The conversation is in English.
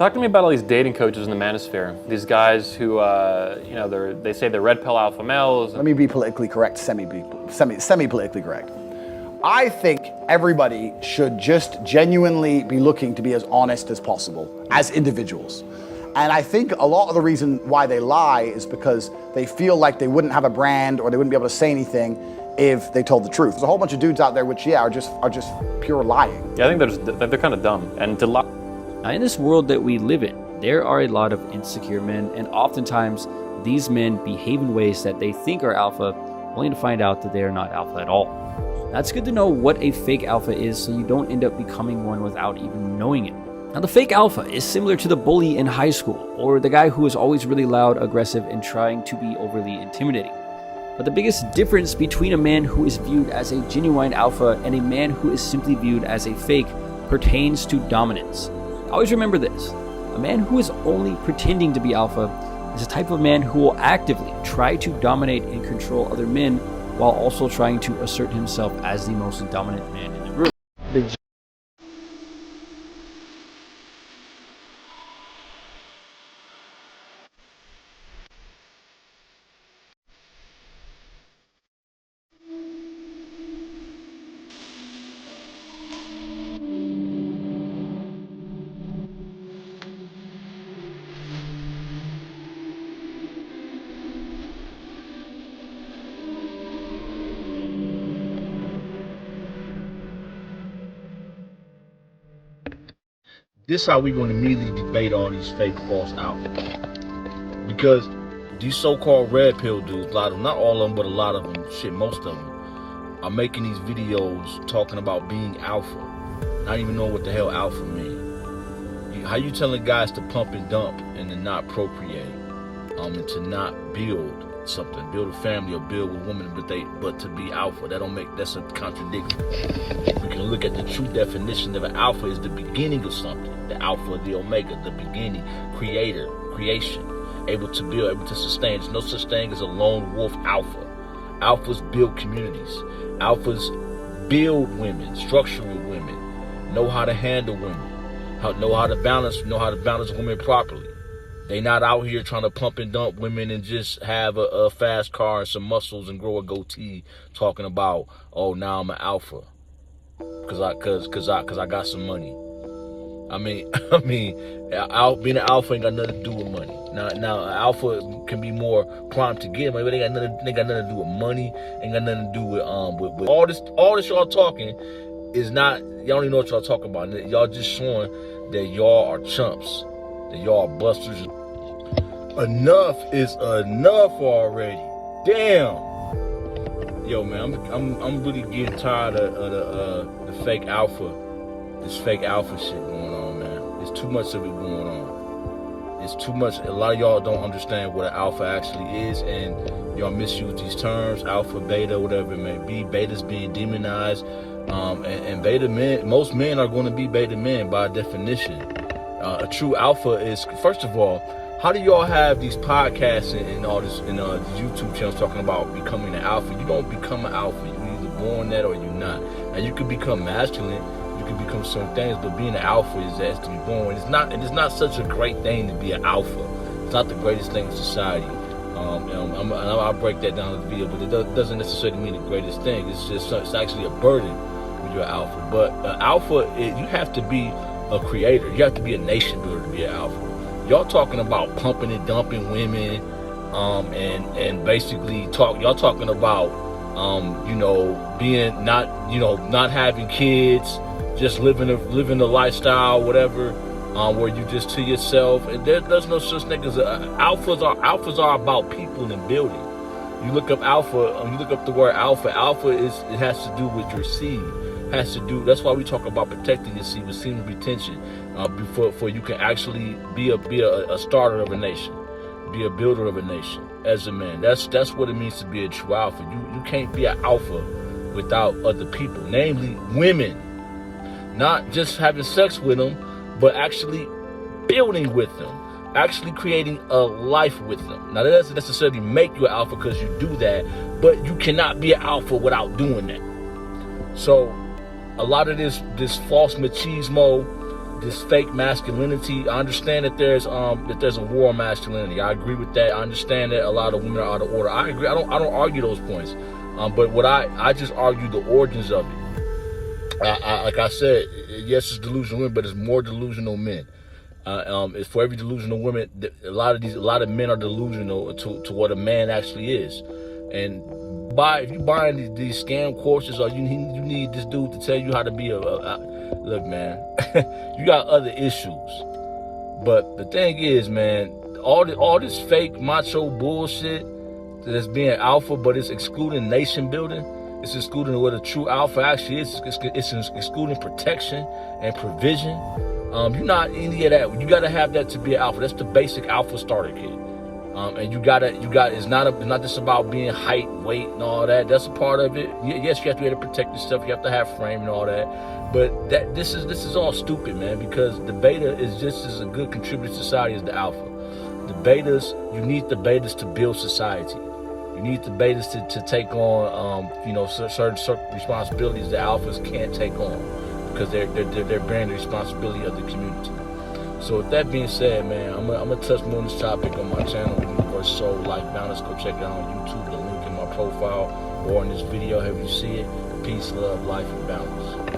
Talk to me about all these dating coaches in the manosphere. These guys who, they say they're red pill alpha males. Let me be politically correct, semi-politically correct. I think everybody should just genuinely be looking to be as honest as possible as individuals. And I think a lot of the reason why they lie is because they feel like they wouldn't have a brand or they wouldn't be able to say anything if they told the truth. There's a whole bunch of dudes out there which, are just pure lying. Yeah, I think they're kind of dumb. And to lie. Now, in this world that we live in, there are a lot of insecure men, and oftentimes these men behave in ways that they think are alpha, only to find out that they are not alpha at all. Now, it's good to know what a fake alpha is so you don't end up becoming one without even knowing it. Now, the fake alpha is similar to the bully in high school, or the guy who is always really loud, aggressive, and trying to be overly intimidating. But the biggest difference between a man who is viewed as a genuine alpha and a man who is simply viewed as a fake pertains to dominance. Always remember this: a man who is only pretending to be alpha is a type of man who will actively try to dominate and control other men while also trying to assert himself as the most dominant man in the group. This how we gonna immediately debate all these fake false alphas. Because these so-called red pill dudes, a lot of them, not all of them, but a lot of them, shit, most of them, are making these videos talking about being alpha. Not even know what the hell alpha mean. How you telling guys to pump and dump and to not procreate, and to not build something, build a family or build with women, but to be alpha? That's a contradiction. We can look at the true definition of an alpha is the beginning of something. The alpha, the omega, the beginning, creator, creation, able to build, able to sustain. There's no such thing as a lone wolf alpha. Alphas build communities. Alphas build women, structure with women, know how to handle women, know how to balance women properly. They not out here trying to pump and dump women and just have a fast car and some muscles and grow a goatee talking about, oh, now I'm an alpha because I got some money. I mean, being an alpha ain't got nothing to do with money. Now, alpha can be more primed to get money, but they got nothing to do with money. Ain't got nothing to do with all this y'all talking is not. Y'all don't even know what y'all talking about. Y'all just showing that y'all are chumps, that y'all are busters. Enough is enough already. Damn. Yo, man, I'm really getting tired of the fake alpha. This fake alpha shit going on, man. There's too much of it going on. It's too much. A lot of y'all don't understand what an alpha actually is, and y'all misuse these terms, alpha, beta, whatever it may be. Beta's being demonized, and beta men, most men are going to be beta men by definition. A true alpha is, first of all, how do y'all have these podcasts and all this and YouTube channels talking about becoming an alpha? You don't become an alpha. You're either born that or you're not. And you can become masculine. You can become certain things, but being an alpha is to be born. It's not such a great thing to be an alpha. It's not the greatest thing in society. I'll break that down in the video, but it doesn't necessarily mean the greatest thing. It's actually a burden when you're an alpha. But alpha, you have to be a creator. You have to be a nation builder to be an alpha. Y'all talking about pumping and dumping women, and basically y'all talking about being not having kids, just living a lifestyle, whatever, where you just to yourself. And there's no such thing as alphas are about people and building. You look up alpha, you look up the word alpha. Alpha it has to do with your seed. That's why we talk about protecting your seed with seed retention, before you can actually be a starter of a nation, be a builder of a nation as a man. That's what it means to be a true alpha. You can't be an alpha without other people, namely women. Not just having sex with them, but actually building with them, actually creating a life with them. Now that doesn't necessarily make you an alpha because you do that, but you cannot be an alpha without doing that. So a lot of this false machismo, this fake masculinity. I understand that there's a war on masculinity. I agree with that. I understand that a lot of women are out of order. I agree. I don't argue those points. But what I just argue the origins of it. Like I said, yes, it's delusional women, but it's more delusional men. It's for every delusional woman. A lot of men are delusional to what a man actually is. And if you buying these scam courses, or you need this dude to tell you how to be look, man, you got other issues. But the thing is, man, all this fake macho bullshit that's being alpha, but it's excluding nation building. It's excluding what a true alpha actually is. It's excluding protection and provision. You're not any of that. You got to have that to be an alpha. That's the basic alpha starter kit. And it's not just about being height, weight, and all that. That's a part of it. Yes, you have to be able to protect yourself. You have to have frame and all that. But this is all stupid, man, because the beta is just as a good contributor to society as the alpha. You need the betas to build society. You need the betas to take on, certain responsibilities the alphas can't take on, because they're bearing the responsibility of the community. So with that being said, man, I'm gonna touch more on this topic on my channel, Universoul Life Balance. Go check it out on YouTube, the link in my profile, or in this video, however you see it. Peace, love, life, and balance.